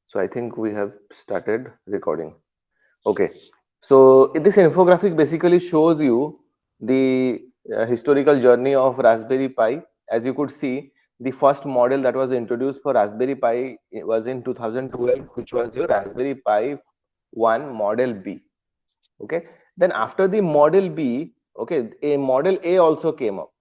So I think we have started recording. Okay. So this infographic basically shows you the historical journey of Raspberry Pi. As you could see, the first model that was introduced for Raspberry Pi was in 2012, which was your Raspberry Pi 1 Model B. Okay. Then after the Model B, okay, a Model A also came up.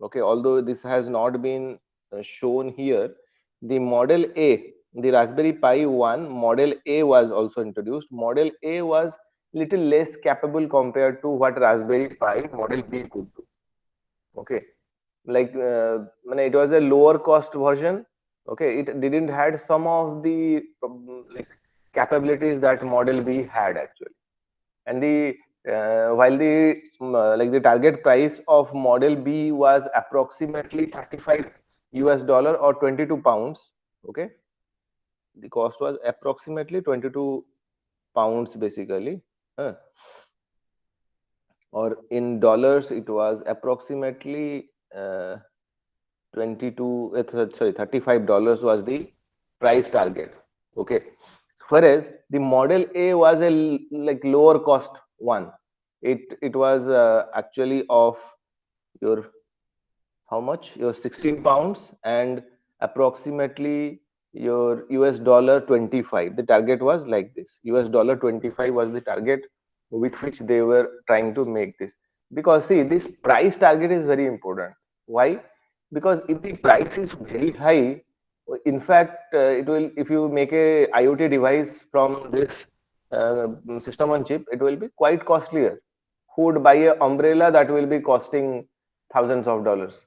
Okay, although this has not been shown here, the Model A, the Raspberry Pi 1 Model A was also introduced. Model A was little less capable compared to what Raspberry Pi Model B could do. Okay, like it was a lower cost version. Okay, it didn't had some of the like capabilities that Model B had actually. And the while the like the target price of Model B was approximately 35 US dollar or 22 pounds. Okay, the cost was approximately 22 pounds basically. Huh. Or in dollars it was approximately 22 sorry, $35 was the price target. Okay, whereas the Model A was a like lower cost one. It was actually of your how much, your 16 pounds and approximately your US dollar 25. The target was like this. US dollar 25 was the target with which they were trying to make this. Because see, this price target is very important. Why? Because if the price is very high, in fact, it will, if you make a IoT device from this system on chip, it will be quite costlier. Who would buy a umbrella that will be costing thousands of dollars?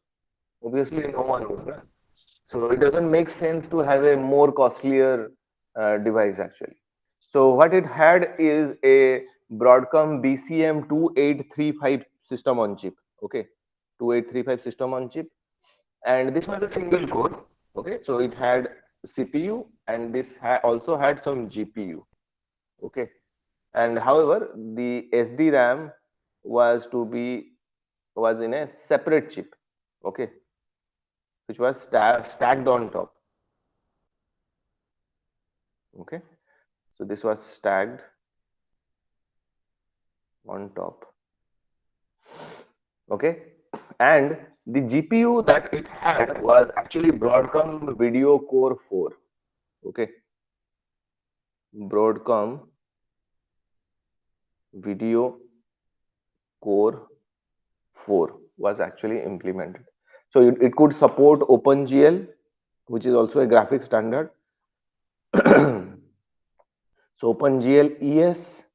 Obviously, no one would. Na? So it doesn't make sense to have a more costlier device actually. So what it had is a Broadcom BCM 2835 system on chip. Okay, 2835 system on chip, and this was a single core. Okay, so it had CPU and this also had some GPU. Okay, and however the SDRAM was to be was in a separate chip. Okay, which was stacked on top. Okay, so this was stacked on top. Okay, and the GPU that it had was actually Broadcom Video Core 4. Okay, Broadcom Video Core 4 was actually implemented. So it could support OpenGL, which is also a graphics standard. So OpenGL ES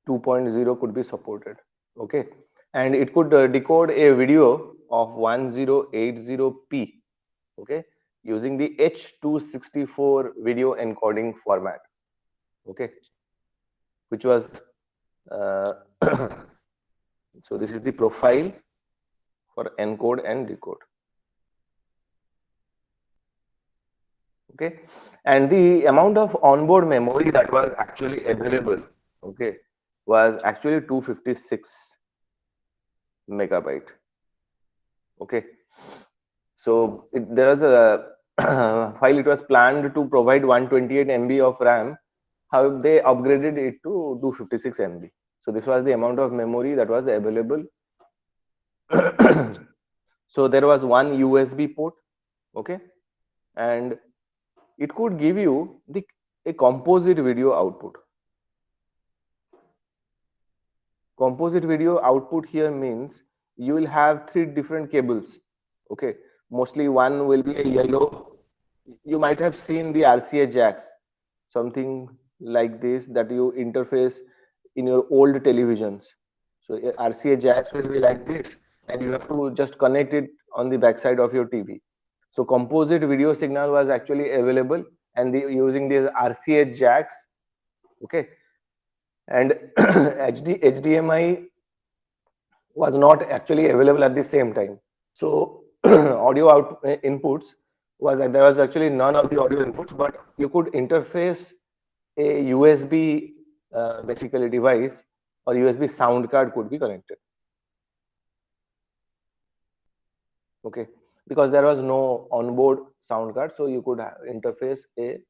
2.0 could be supported. Okay, and it could decode a video of 1080p. Okay, using the H264 video encoding format. Okay, which was uh, so this is the profile for encode and decode. Okay, and the amount of onboard memory that was actually available, okay, was actually 256 megabyte. Okay, so there was a while it was planned to provide 128 MB of RAM, how they upgraded it to 256 MB. So this was the amount of memory that was available. So there was one USB port. Okay, and it could give you the a composite video output. Composite video output here means you will have three different cables. Okay, mostly one will be a yellow. You might have seen the RCA jacks, something like this that you interface in your old televisions. So RCA jacks will be like this, and you have to just connect it on the backside of your TV. So composite video signal was actually available, and using these RCA jacks. Okay, and HDMI was not actually available at the same time. So audio inputs was there was actually none of the audio inputs, but you could interface a USB basically device, or USB sound card could be connected. Okay, because there was no onboard sound card, so you could interface a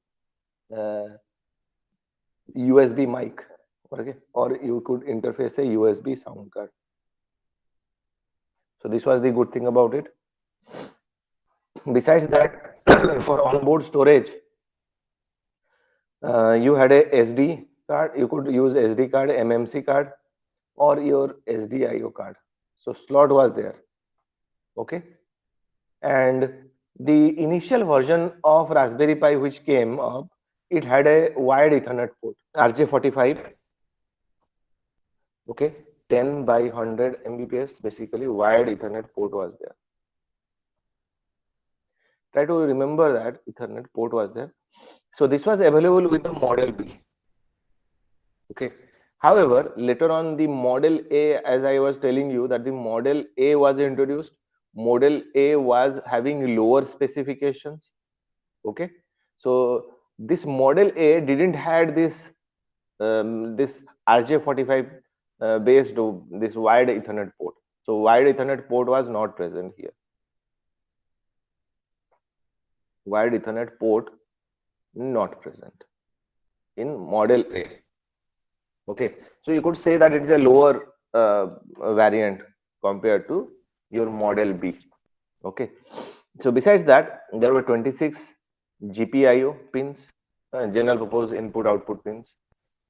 USB mic, okay, or you could interface a USB sound card. So this was the good thing about it. Besides that, for onboard storage, you had a SD card. You could use SD card, MMC card, or your SDIO card. So slot was there, okay. And the initial version of Raspberry Pi which came up, it had a wired Ethernet port, RJ45, okay, 10 by 100 Mbps, basically wired Ethernet port was there. Try to remember that Ethernet port was there. So this was available with the Model B. Okay. However, later on the Model A, as I was telling you that the Model A was introduced. Model A was having lower specifications. Okay. So this Model A didn't had this RJ45 based this wired Ethernet port. So wired Ethernet port was not present here. Wired Ethernet port not present in Model A. Okay, so you could say that it is a lower variant compared to your Model B. Okay, so besides that, there were 26 GPIO pins, general purpose input output pins.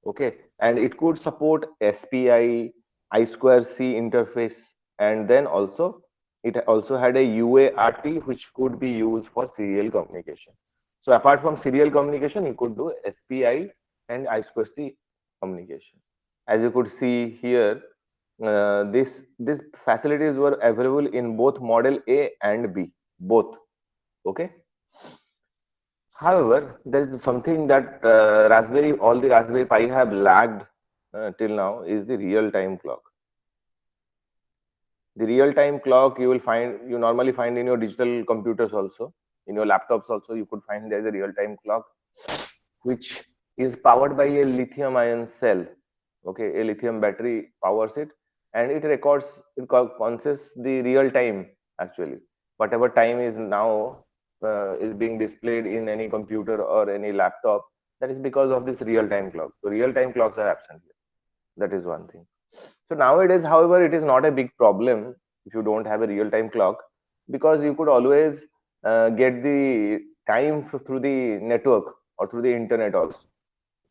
Okay, and it could support SPI, I2C interface, and then also it also had a UART which could be used for serial communication. So apart from serial communication, you could do SPI and I2C communication. As you could see here, these facilities were available in both Model A and B, both. Okay. However, there is something that all the Raspberry Pi have lagged till now is the real-time clock. The real-time clock you normally find in your digital computers also, in your laptops also. You could find there is a real-time clock which is powered by a lithium-ion cell. Okay, a lithium battery powers it, and it records, it consists the real time actually. Whatever time is now is being displayed in any computer or any laptop, that is because of this real-time clock. So real-time clocks are absent here. That is one thing. So nowadays, however, it is not a big problem if you don't have a real-time clock, because you could always get the time through the network or through the internet also.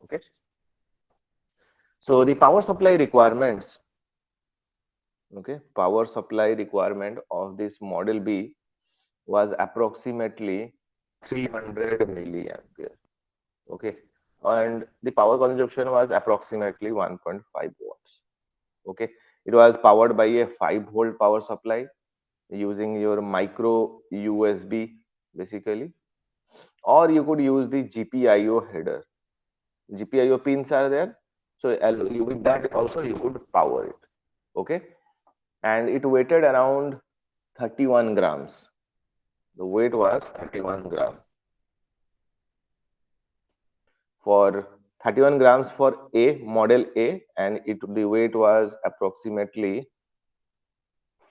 Okay. So the power supply requirements, okay, power supply requirement of this Model B was approximately 300 milliampere. Okay, and the power consumption was approximately 1.5 watts. Okay, it was powered by a 5-volt power supply using your micro USB basically, or you could use the GPIO header. GPIO pins are there, so with that also you could power it. Okay, and it weighted around 31 grams. The weight was 31 grams. For 31 grams for A, Model A, and the weight was approximately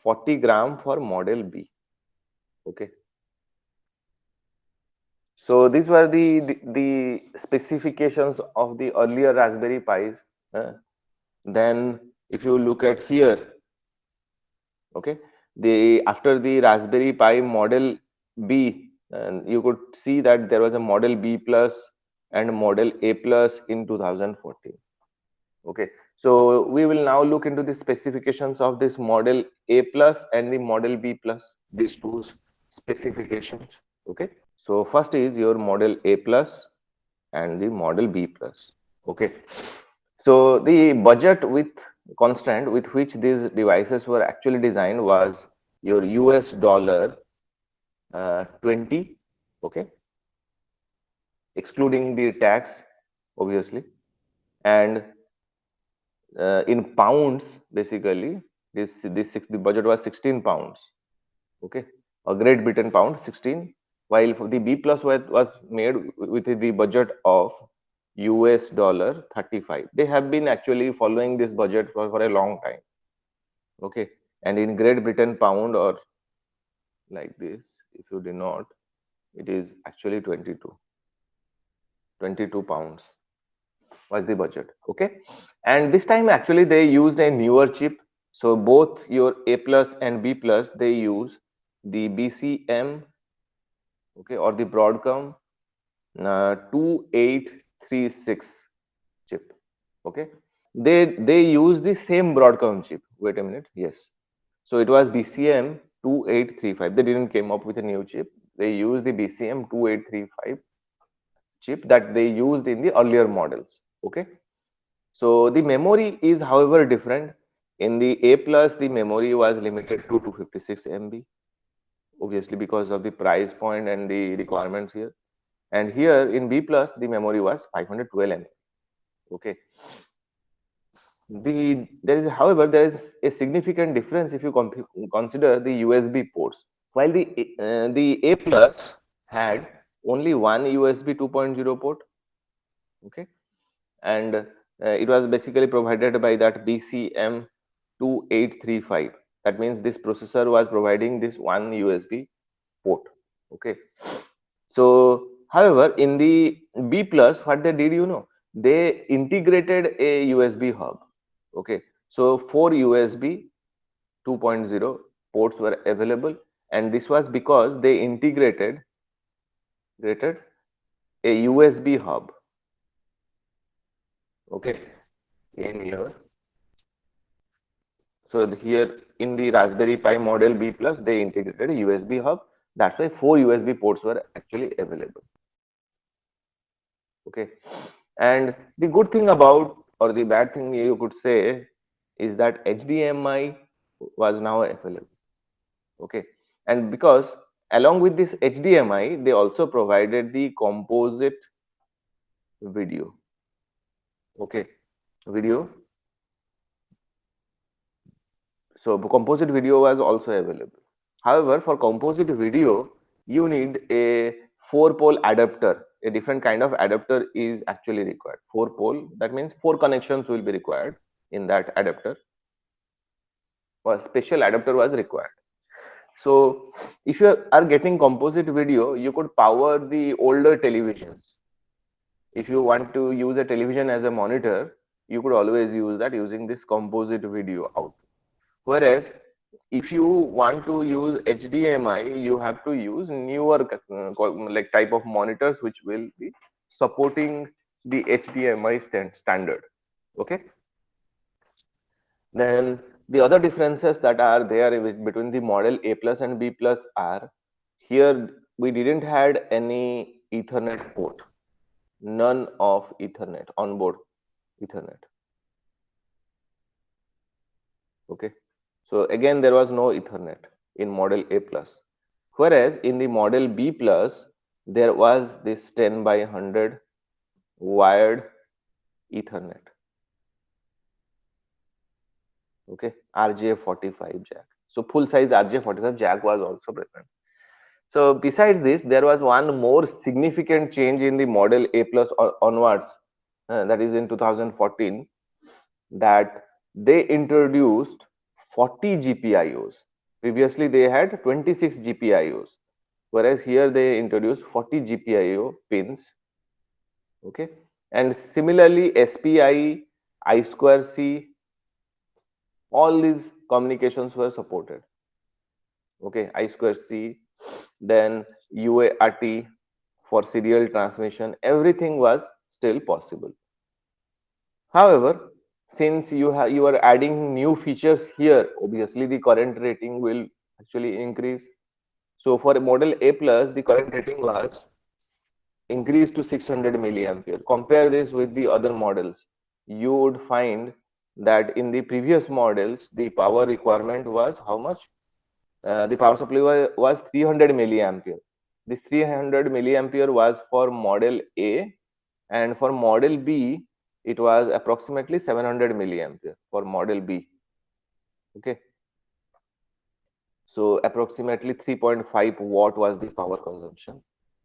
40 gram for Model B. Okay. So these were the specifications of the earlier Raspberry Pis. Then if you look at here, okay, the after the Raspberry Pi Model B, and you could see that there was a Model B plus and Model A plus in 2014. Okay, so we will now look into the specifications of this Model A plus and the Model B plus, these two specifications. Okay, so first is your Model A plus and the Model B plus. Okay, so the budget with constant with which these devices were actually designed was your US dollar 20, okay, excluding the tax, obviously, and in pounds, basically, the budget was 16 pounds, okay, a Great Britain pound 16, while for the B plus was made with the budget of US dollar 35. They have been actually following this budget for a long time. Okay, and in Great Britain pound or like this, if you denote, it is actually 22. 22 pounds was the budget. Okay, and this time actually they used a newer chip. So both your A plus and B plus, they use the BCM, okay, or the Broadcom 2836 chip. Okay, they use the same Broadcom chip. Wait a minute, yes. So it was BCM 2835. They didn't came up with a new chip. They used the BCM 2835 chip that they used in the earlier models. Okay, so the memory is however different. In the A plus, the memory was limited to 256 MB, obviously because of the price point and the requirements here. And here in B plus, the memory was 512 MB. Okay, however there is a significant difference if you consider the USB ports. While the A plus had only one USB 2.0 port, okay, and it was basically provided by that BCM 2835. That means this processor was providing this one USB port. Okay, so however in the B plus, what they did, they integrated a USB hub. Okay, so four USB 2.0 ports were available, and this was because they integrated a USB hub. Okay, in here. So here in the Raspberry Pi model B plus, they integrated a USB hub. That's why four USB ports were actually available. Okay, and the good thing about, or the bad thing you could say, is that HDMI was now available. Okay, and because along with this HDMI, they also provided the composite video. Okay, video. So composite video was also available. However, for composite video, you need a four-pole adapter. A different kind of adapter is actually required. Four-pole, that means four connections will be required in that adapter. A special adapter was required. So if you are getting composite video, you could power the older televisions. If you want to use a television as a monitor, you could always use that using this composite video out. Whereas if you want to use HDMI, you have to use newer like type of monitors which will be supporting the HDMI standard. Okay. Then the other differences that are there between the model A plus and B plus are, here we didn't had any Ethernet port, none of Ethernet, onboard Ethernet. Okay, so again there was no Ethernet in model A plus, whereas in the model B plus there was this 10 by 100 wired Ethernet. Okay, RJ45 jack. So full size RJ45 jack was also present. So besides this, there was one more significant change in the model A plus onwards, that is in 2014, that they introduced 40 GPIOs. Previously, they had 26 GPIOs, whereas here they introduced 40 GPIO pins. Okay, and similarly, SPI, I2C, all these communications were supported. Okay, I2C, then UART for serial transmission, everything was still possible. However, since you are adding new features here, obviously the current rating will actually increase. So for model A plus, the current rating was increased to 600 milliampere. Compare this with the other models, you would find that in the previous models the power requirement was how much? The power supply was 300 milliampere. This 300 milliampere was for model A, and for model B it was approximately 700 milliampere for model B. Okay, so approximately 3.5 watt was the power consumption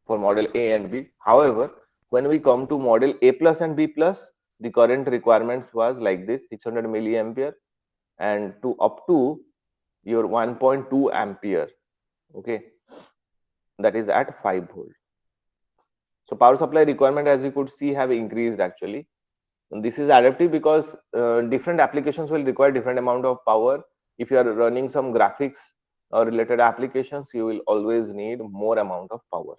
for model A and B. However, when we come to model A plus and B plus, the current requirements was like this: 600 milliampere and to up to your 1.2 ampere. Okay, that is at 5 volt. So power supply requirement, as you could see, have increased actually. And this is adaptive because different applications will require different amount of power. If you are running some graphics or related applications, you will always need more amount of power.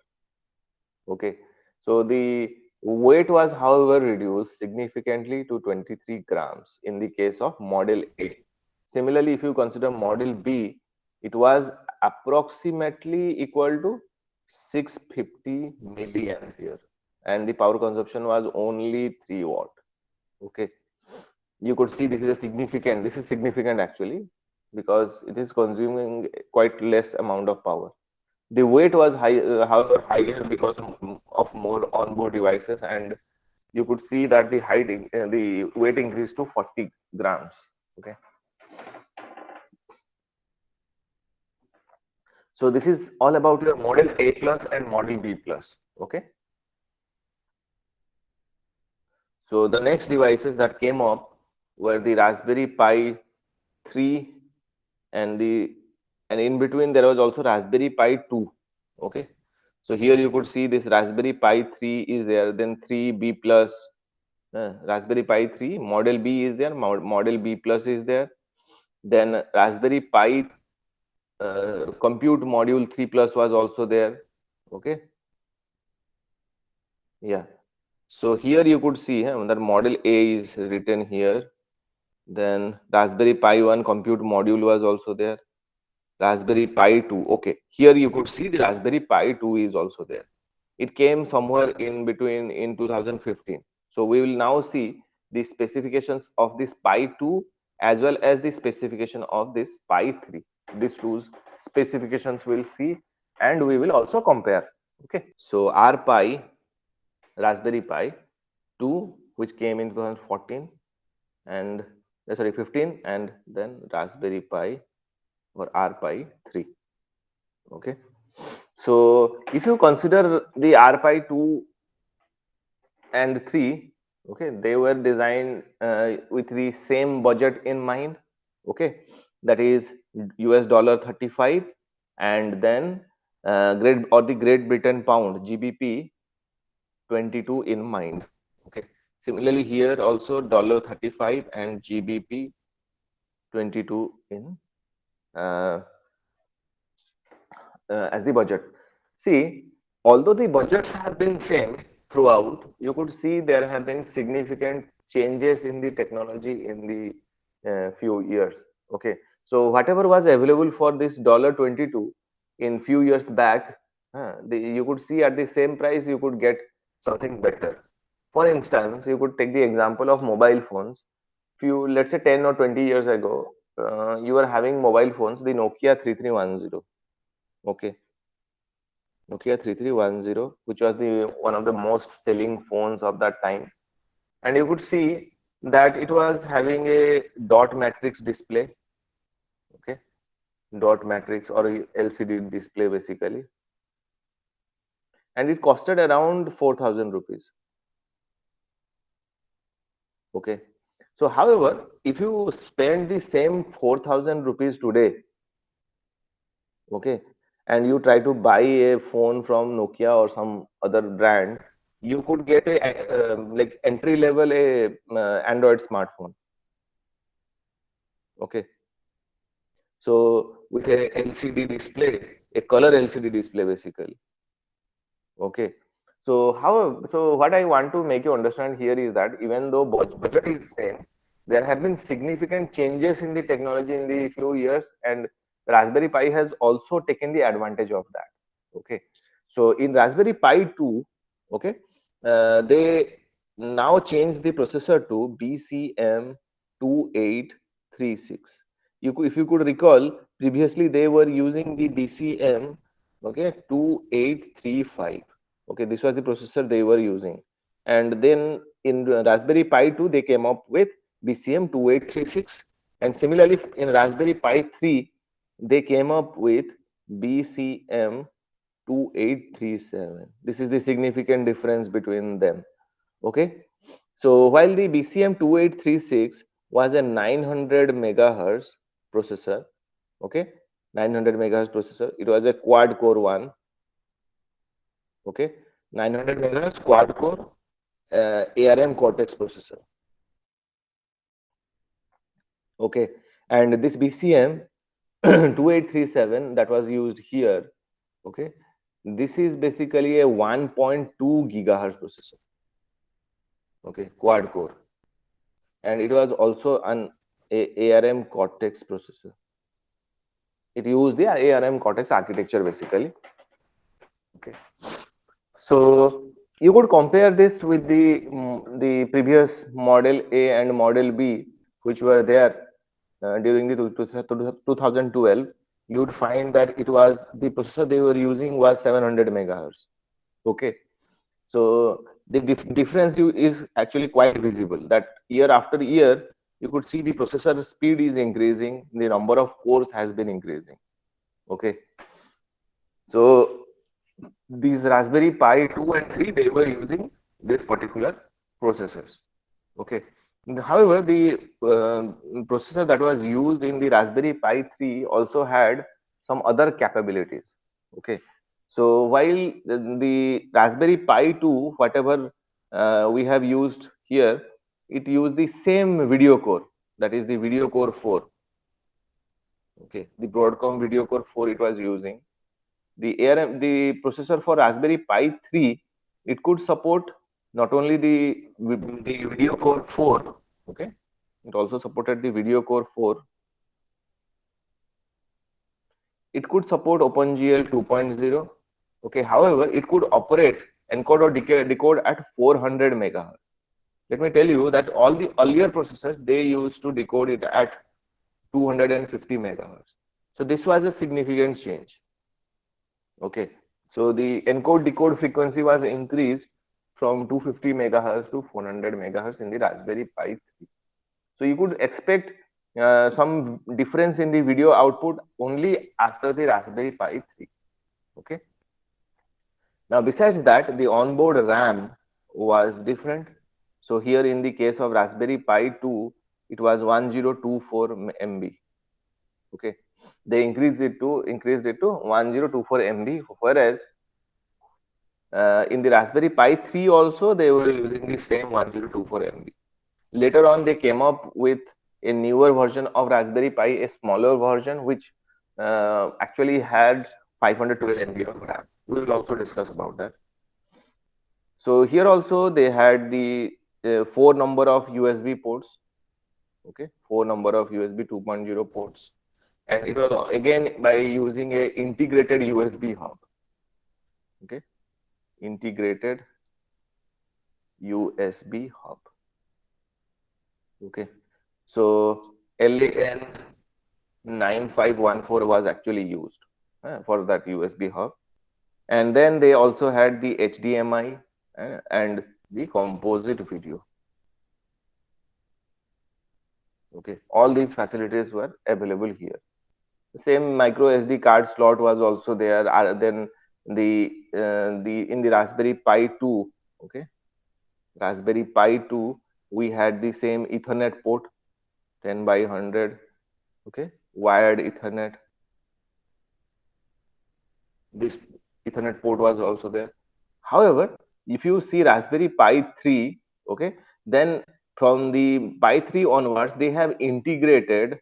Okay, so the weight was, however, reduced significantly to 23 grams in the case of model A. Similarly, if you consider model B, it was approximately equal to 650 milliampere, and the power consumption was only 3 watt. Okay, you could see this is significant actually, because it is consuming quite less amount of power. The weight was high, however, higher because of more onboard devices, and you could see that the weight increased to 40 grams. Okay, so this is all about your model A plus and model B plus. Okay, so the next devices that came up were the Raspberry Pi 3, and in between there was also Raspberry Pi 2. Okay, so here you could see this Raspberry Pi 3 is there, then 3B plus, Raspberry Pi 3 model B is there, model B plus is there, then Raspberry Pi compute module 3 plus was also there. Okay, yeah, so here you could see that model A is written here, then Raspberry Pi 1 compute module was also there, Raspberry Pi 2. Okay, here you could see the Raspberry Pi 2 is also there. It came somewhere in between in 2015. So we will now see the specifications of this Pi 2 as well as the specification of this Pi 3. These two specifications we'll see, and we will also compare. Okay, so R Pi, Raspberry Pi 2, which came in 2014, and sorry 15, and then Raspberry Pi or R Pi 3. Okay, so if you consider the R Pi 2 and 3, okay, they were designed with the same budget in mind. Okay, that is US dollar 35, and then the Great Britain pound GBP 22 in mind. Okay, similarly here also dollar 35 and GBP 22 in uh, as the budget. See, although the budgets have been same throughout, you could see there have been significant changes in the technology in the few years. Okay, so whatever was available for this dollar 22 in few years back, you could see at the same price you could get something better. For instance, you could take the example of mobile phones. Few, let's say 10 or 20 years ago, you were having mobile phones, the Nokia 3310. Okay, Nokia 3310, which was the one of the most selling phones of that time. And you could see that it was having a dot matrix display. Okay, dot matrix or LCD display basically. And it costed around 4,000 rupees. Okay. So, however, if you spend the same 4,000 rupees today, okay, and you try to buy a phone from Nokia or some other brand, you could get a like entry level a Android smartphone. Okay, so with a LCD display, a color LCD display basically. Okay, so so what I want to make you understand here is that even though budget is same, there have been significant changes in the technology in the few years, and Raspberry Pi has also taken the advantage of that. Okay, so in Raspberry Pi 2, okay, they now change the processor to BCM 2836. If you could recall, previously they were using the BCM, okay, 2835. Okay, this was the processor they were using, and then in Raspberry Pi 2 they came up with BCM 2836, and similarly in Raspberry Pi 3 they came up with BCM 2837. This is the significant difference between them. Okay, so while the BCM 2836 was a 900 megahertz processor, okay, 900 megahertz processor, it was a quad core one. Okay, 900 megahertz quad core ARM Cortex processor. Okay, and this BCM 2837 that was used here. Okay, this is basically a 1.2 gigahertz processor. Okay, quad core, and it was also an ARM Cortex processor. It used the ARM Cortex architecture basically. Okay, so you could compare this with the previous model A and model B, which were there during the 2012. You would find that it was the processor they were using was 700 megahertz. Okay, so the difference is actually quite visible. That year after year, you could see the processor speed is increasing, the number of cores has been increasing. Okay, so these Raspberry Pi 2 and 3, they were using this particular processors. Okay. However, the processor that was used in the Raspberry Pi 3 also had some other capabilities. Okay. So while the Raspberry Pi 2, whatever we have used here, it used the same video core, that is the video core 4. Okay. The Broadcom video core 4 it was using. The processor for Raspberry Pi 3, it could support not only the video core 4. Okay, it also supported the video core 4. It could support OpenGL 2.0. Okay, however, it could operate encode or decode at 400 megahertz. Let me tell you that all the earlier processors, they used to decode it at 250 megahertz. So this was a significant change. Okay, so the encode decode frequency was increased from 250 megahertz to 400 megahertz in the Raspberry Pi 3. So you could expect some difference in the video output only after the Raspberry Pi 3. Okay. Now besides that, the onboard RAM was different. So here in the case of Raspberry Pi 2, it was 1024 MB. Okay, they increased it to 1024 MB, whereas in the Raspberry Pi 3 also they were using the same 1024 MB. Later on, they came up with a newer version of Raspberry Pi, a smaller version, which actually had 512 MB of RAM. We will also discuss about that. So here also they had the 4 number of USB ports. Okay, 4 number of USB 2.0 ports, and it was again by using a integrated USB hub. Okay, integrated USB hub. Okay, so LAN 9514 was actually used for that USB hub, and then they also had the HDMI and the composite video. Okay, all these facilities were available here. The same micro SD card slot was also there. Then the in the Raspberry Pi 2, okay, Raspberry Pi 2, we had the same Ethernet port, 10 by 100, okay, wired Ethernet. This Ethernet port was also there. However, if you see Raspberry Pi 3, okay, then from the Pi 3 onwards, they have integrated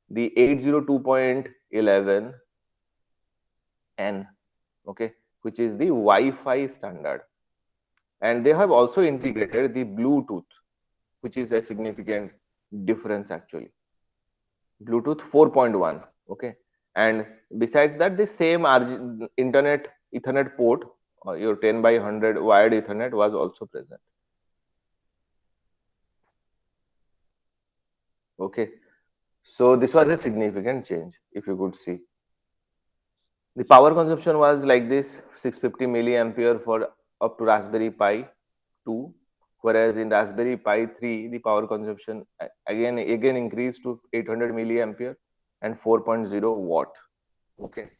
the 802.11n, okay, which is the Wi-Fi standard. And they have also integrated the Bluetooth, which is a significant difference actually. Bluetooth 4.1, okay. And besides that, the same internet Ethernet port, your 10 by 100 wired Ethernet was also present. Okay, so this was a significant change, if you could see. The power consumption was like this: 650 milliampere for up to Raspberry Pi 2, whereas in Raspberry Pi 3, the power consumption again increased to 800 milliampere and 4.0 watt. Okay,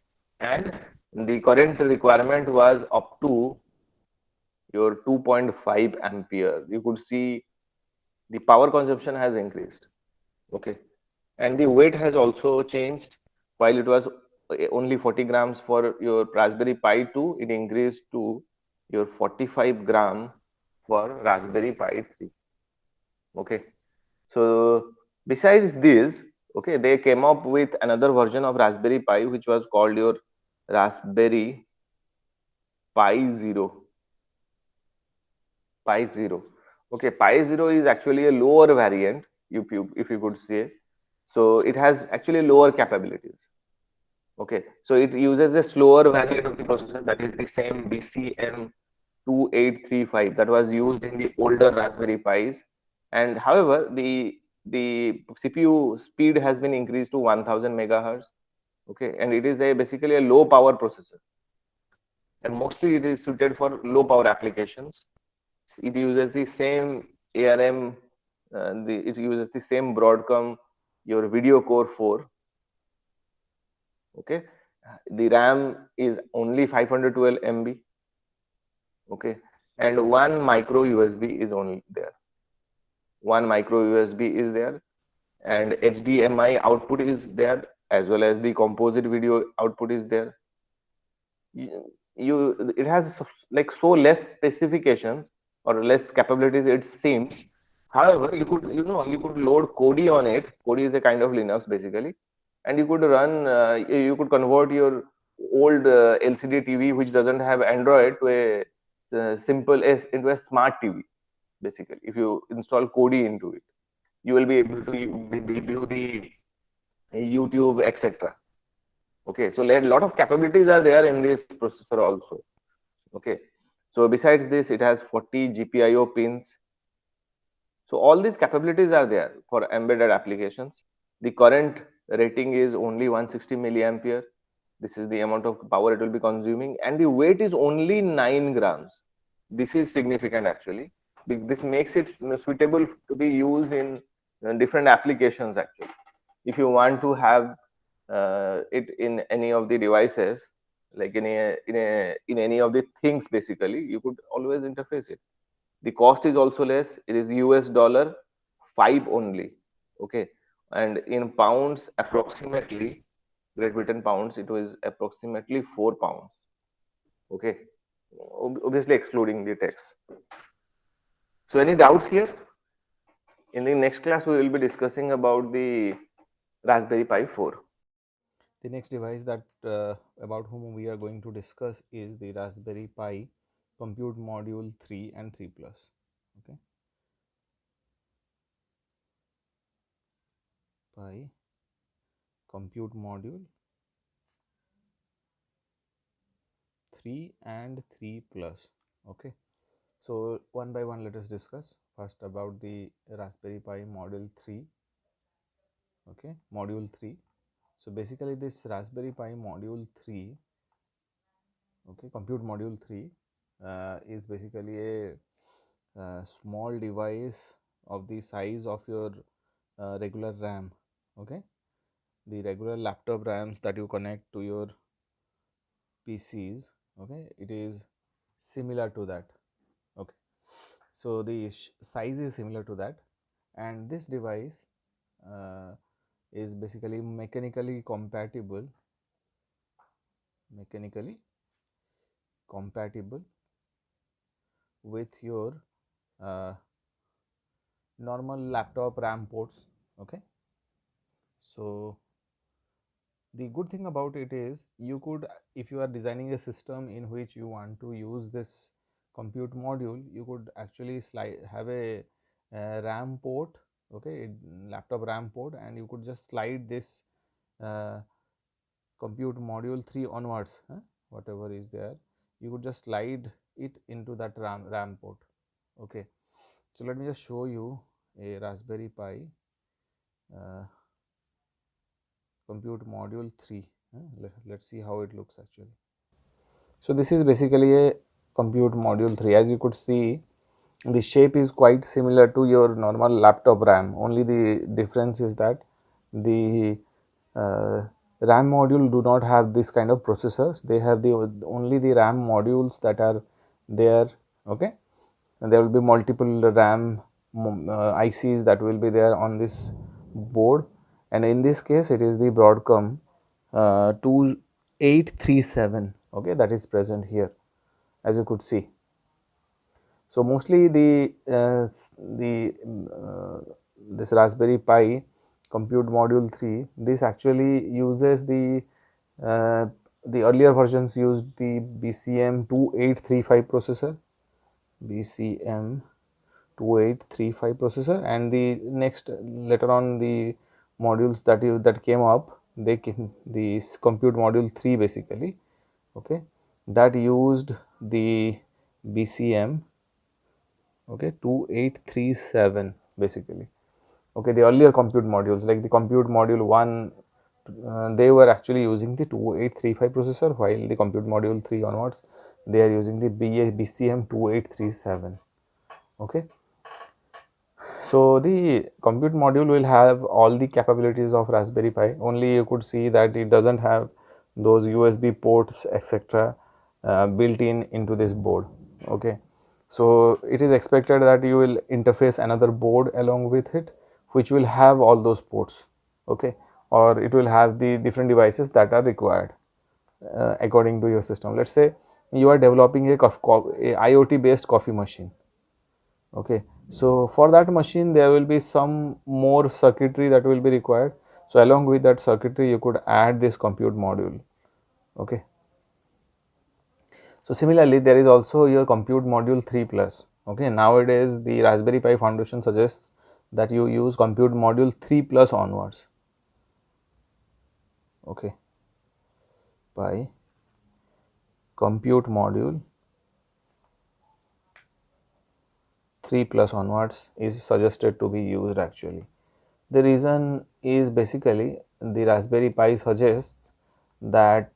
and the current requirement was up to your 2.5 ampere. You could see the power consumption has increased. Okay, and the weight has also changed. While it was only 40 grams for your Raspberry Pi 2, it increased to your 45 gram for Raspberry Pi 3. Okay. So besides this, okay, they came up with another version of Raspberry Pi which was called your Raspberry Pi Zero. Pi Zero. Okay, Pi Zero is actually a lower variant, if you could say. So it has actually lower capabilities. Okay, so it uses a slower variant of the processor, that is the same BCM2835 that was used in the older Raspberry Pis. And however, the CPU speed has been increased to 1000 megahertz. Okay, and it is basically a low power processor, and mostly it is suited for low power applications. It uses the same ARM, it uses the same Broadcom, your Video Core 4. Okay, the RAM is only 512 MB. Okay, and one micro USB is only there. One micro USB is there, and HDMI output is there, as well as the composite video output is there. It has like so less specifications or less capabilities, it seems. However, you could load Kodi on it. Kodi is a kind of Linux basically, and you could run you could convert your old LCD TV which doesn't have Android to a into a smart TV. Basically, if you install Kodi into it, you will be able to view the YouTube, etc. Okay, so a lot of capabilities are there in this processor also. Okay, so besides this, it has 40 GPIO pins. So all these capabilities are there for embedded applications. The current rating is only 160 milliampere. This is the amount of power it will be consuming, and the weight is only 9 grams. This is significant actually. This makes it suitable to be used in different applications actually. If you want to have it in any of the devices, like in any of the things, basically, you could always interface it. The cost is also less. It is US dollar 5 only. Okay, and in pounds, approximately Great Britain pounds, it was approximately £4. Okay, obviously excluding the tax. So any doubts here? In the next class, we will be discussing about the Raspberry Pi 4. The next device that about whom we are going to discuss is the Raspberry Pi Compute Module 3 and 3 Plus. Okay, Pi Compute Module 3 and 3 Plus. Okay, so one by one let us discuss first about the Raspberry Pi Module 3. Okay, Module 3. So basically this Raspberry Pi Module 3, okay, Compute Module 3 is basically a small device of the size of your regular RAM. Okay, the regular laptop RAMs that you connect to your PCs. Okay, it is similar to that. Okay, so the size is similar to that, and this device uh, is basically mechanically compatible with your uh, normal laptop RAM ports. Okay, so the good thing about it is you could, if you are designing a system in which you want to use this compute module, you could actually have a RAM port, okay, laptop RAM port, and you could just slide this uh, compute module 3 onwards, whatever is there, you could just slide it into that RAM port. Okay, so let me just show you a Raspberry Pi uh, compute module 3. Let's see how it looks actually. So this is basically a compute module 3. As you could see, the shape is quite similar to your normal laptop RAM. Only the difference is that the RAM module do not have this kind of processors. They have the only the RAM modules that are there. Okay, and there will be multiple RAM ICs that will be there on this board, and in this case it is the Broadcom 2837, okay, that is present here, as you could see. So mostly this Raspberry Pi Compute Module 3, this actually uses uh, the earlier versions used the BCM 2835 processor, BCM 2835 processor, and the next later on the modules that came up, they can this Compute Module 3 basically, okay, that used the BCM, okay, 2837 basically. Okay, the earlier compute modules like the compute module 1, they were actually using the 2835 processor, while the compute module 3 onwards they are using the BCM 2837. Okay, so the compute module will have all the capabilities of Raspberry Pi, only you could see that it doesn't have those USB ports etc. Built in into this board. Okay, so it is expected that you will interface another board along with it, which will have all those ports. Okay, or it will have the different devices that are required according to your system. Let's say you are developing a IoT based coffee machine. Okay, so for that machine there will be some more circuitry that will be required. So along with that circuitry you could add this compute module. Okay, so similarly there is also your compute module 3 plus. Okay, nowadays the Raspberry Pi Foundation suggests that you use compute module 3 plus onwards. Okay, Pi compute module 3 plus onwards is suggested to be used actually. The reason is basically the Raspberry Pi suggests that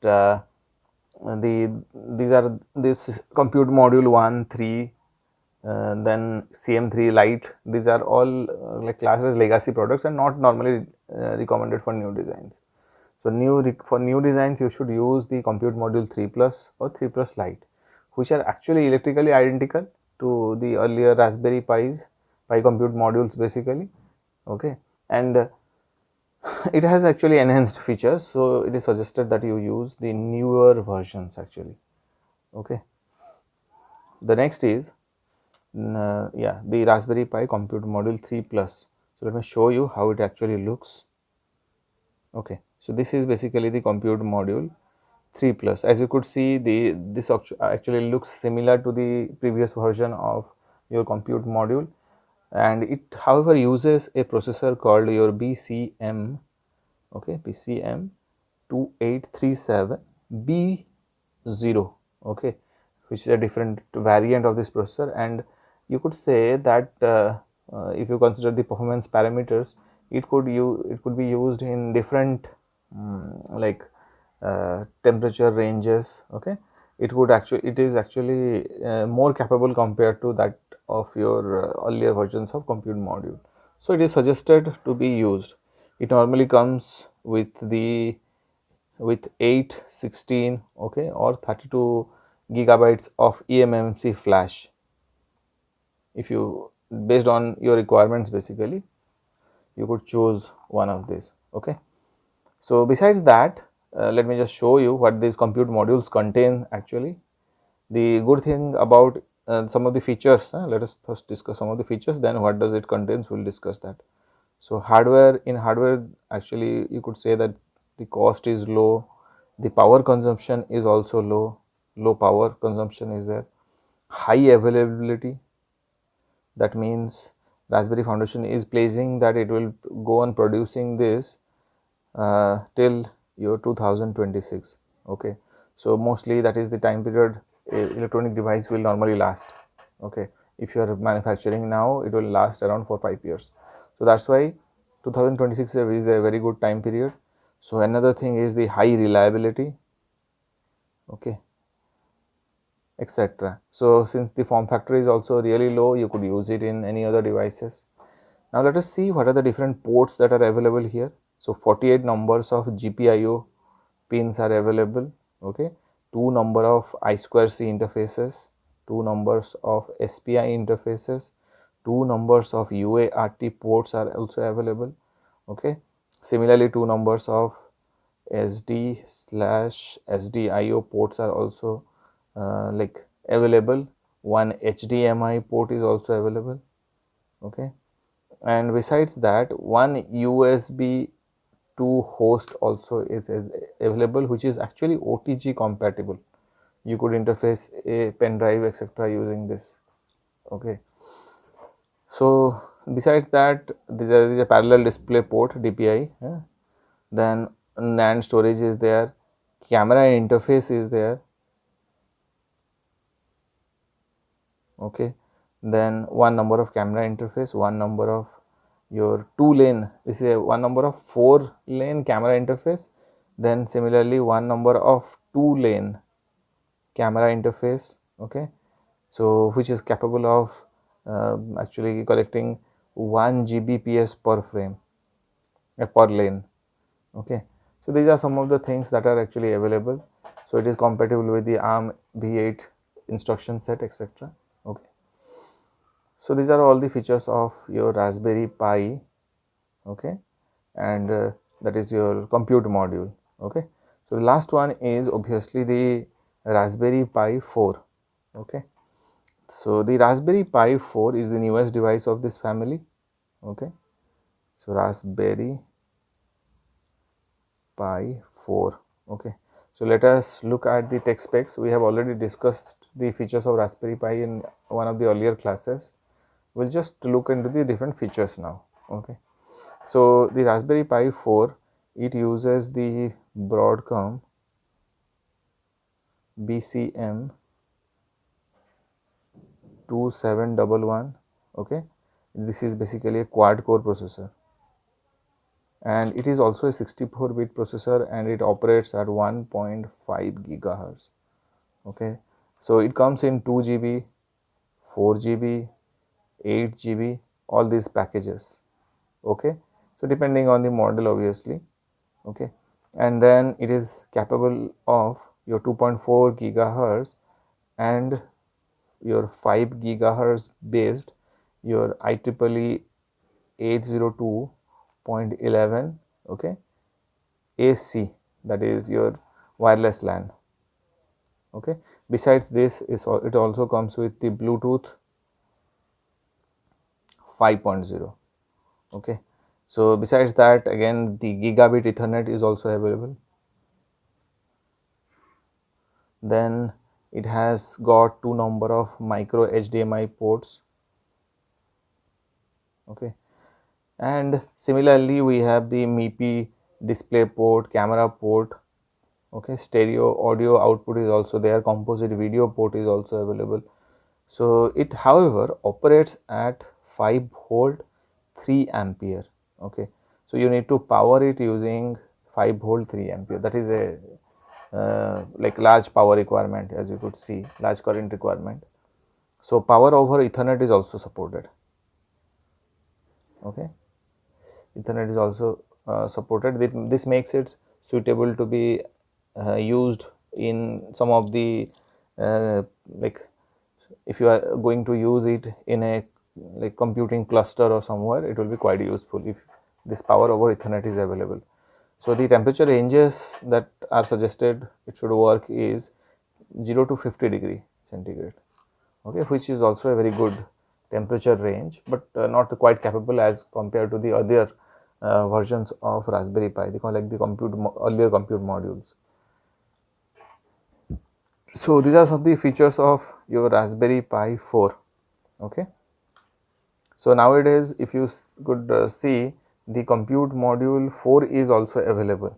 this compute module 1, 3, then CM3 Lite, these are all like classed as legacy products and not normally recommended for new designs. So for new designs you should use the compute module 3 plus or 3 plus Lite, which are actually electrically identical to the earlier Raspberry Pi compute modules basically. Okay, and it has actually enhanced features, so it is suggested that you use the newer versions actually. Okay, the next is yeah, the Raspberry Pi compute module 3 plus. So let me show you how it actually looks. Okay, so this is basically the compute module 3 plus. As you could see, this actually looks similar to the previous version of your compute module, and it however uses a processor called your BCM, okay, BCM 2837B0, okay, which is a different variant of this processor. And you could say that if you consider the performance parameters, it could be used in different like temperature ranges. Okay, it is actually more capable compared to that of your earlier versions of compute module. So it is suggested to be used. It normally comes with 8, 16, okay, or 32 gigabytes of eMMC flash. If you, based on your requirements basically, you could choose one of these. Okay, so besides that, let me just show you what these compute modules contain actually. The good thing about some of the features, let us first discuss some of the features, then what does it contains, we'll discuss that. So in hardware actually you could say that the cost is low, the power consumption is also low power consumption is there, high availability, that means Raspberry Foundation is placing that it will go on producing this till year 2026. Okay, so mostly that is the time period electronic device will normally last. Okay, if you are manufacturing now, it will last around for 5 years. So that's why 2026 is a very good time period. So another thing is the high reliability, okay, etc. So since the form factor is also really low, you could use it in any other devices. Now let us see what are the different ports that are available here. So 48 numbers of GPIO pins are available. Okay, 2 number of I2C interfaces, 2 numbers of SPI interfaces, 2 numbers of UART ports are also available. Okay, similarly 2 numbers of SD/SDIO ports are also like available. one HDMI port is also available. Okay, and besides that, one USB to host also is available, which is actually OTG compatible. You could interface a pen drive etc using this. Okay, so besides that, there is a parallel display port DPI. Then NAND storage is there, camera interface is there. Okay, then one number of camera interface, one number of your 2-lane, this is a one number of 4-lane camera interface, then similarly one number of 2-lane camera interface. Okay, so which is capable of actually collecting 1 Gbps per frame per lane. Okay, so these are some of the things that are actually available. So it is compatible with the ARM v8 instruction set etc. Okay, so these are all the features of your Raspberry Pi. Okay, and that is your compute module. Okay, so the last one is obviously the Raspberry Pi 4. Okay, so the Raspberry Pi 4 is the newest device of this family. Okay, so Raspberry Pi 4. Okay, so let us look at the tech specs. We have already discussed the features of Raspberry Pi in one of the earlier classes. We'll just look into the different features now. Okay, so the Raspberry Pi 4, it uses the Broadcom BCM 2711. Okay, this is basically a quad core processor, and it is also a 64-bit processor, and it operates at 1.5 gigahertz. Okay, so it comes in 2 GB, 4 GB, 8 GB, all these packages. Okay, so depending on the model obviously. Okay, and then it is capable of your 2.4 gigahertz and your 5 gigahertz based your IEEE 802.11. okay, AC, that is your wireless LAN. Okay, besides this it also comes with the Bluetooth 5.0. okay, so besides that, again the gigabit Ethernet is also available. Then it has got two number of micro HDMI ports. Okay, and similarly we have the MIPI display port, camera port. Okay, stereo audio output is also there, composite video port is also available. So it however operates at 5 volt 3 ampere. Okay, so you need to power it using 5 volt 3 ampere. That is a like large power requirement, as you could see, large current requirement. So power over Ethernet is also supported. Okay, Ethernet is also supported. This makes it suitable to be used in some of the like if you are going to use it in a like computing cluster or somewhere, it will be quite useful if this power over Ethernet is available. So the temperature ranges that are suggested it should work is 0 to 50 degree centigrade. Okay, which is also a very good temperature range, but not quite capable as compared to the other versions of Raspberry Pi, like the earlier compute modules. So these are some of the features of your Raspberry Pi 4. Okay, so nowadays if you could see, the compute module 4 is also available.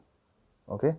Okay,